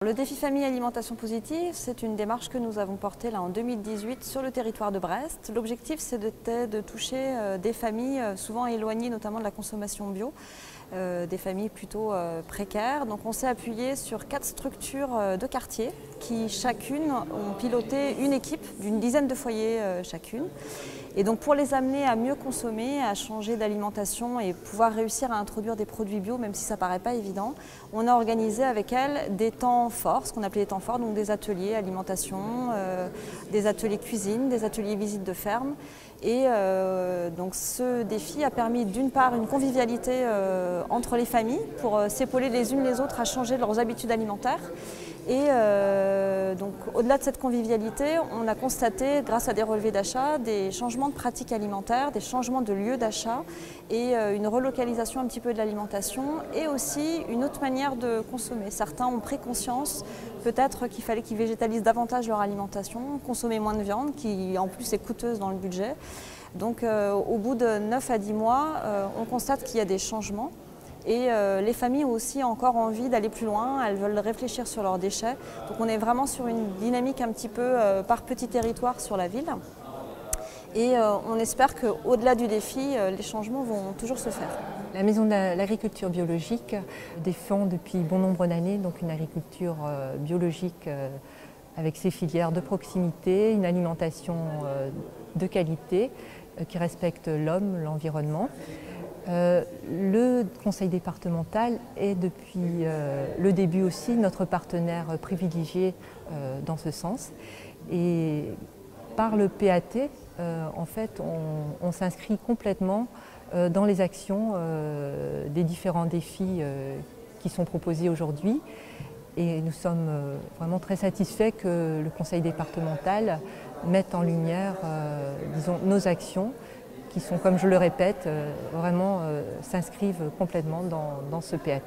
Le défi famille alimentation positive, c'est une démarche que nous avons portée là, en 2018 sur le territoire de Brest. L'objectif, c'était de toucher des familles souvent éloignées notamment de la consommation bio, des familles plutôt précaires. Donc on s'est appuyé sur 4 structures de quartier qui chacune ont piloté une équipe d'une dizaine de foyers chacune. Et donc pour les amener à mieux consommer, à changer d'alimentation et pouvoir réussir à introduire des produits bio, même si ça ne paraît pas évident, on a organisé avec elles des temps forts, ce qu'on appelait des temps forts, donc des ateliers alimentation, des ateliers cuisine, des ateliers visite de ferme. Et donc ce défi a permis d'une part une convivialité entre les familles pour s'épauler les unes les autres à changer leurs habitudes alimentaires. Et donc au-delà de cette convivialité, on a constaté grâce à des relevés d'achat des changements de pratiques alimentaires, des changements de lieux d'achat et une relocalisation un petit peu de l'alimentation et aussi une autre manière de consommer. Certains ont pris conscience peut-être qu'il fallait qu'ils végétalisent davantage leur alimentation, consommer moins de viande qui en plus est coûteuse dans le budget. Donc au bout de 9 à 10 mois, on constate qu'il y a des changements. Et les familles ont aussi encore envie d'aller plus loin, elles veulent réfléchir sur leurs déchets. Donc on est vraiment sur une dynamique un petit peu par petit territoire sur la ville. Et on espère qu'au-delà du défi, les changements vont toujours se faire. La Maison de l'Agriculture biologique défend depuis bon nombre d'années donc une agriculture biologique avec ses filières de proximité, une alimentation de qualité qui respecte l'homme, l'environnement. Le conseil départemental est depuis le début aussi notre partenaire privilégié dans ce sens. Et par le PAT, en fait, on s'inscrit complètement dans les actions des différents défis qui sont proposés aujourd'hui. Et nous sommes vraiment très satisfaits que le conseil départemental mette en lumière disons, nos actions qui sont, comme je le répète, vraiment s'inscrivent complètement dans ce PAT.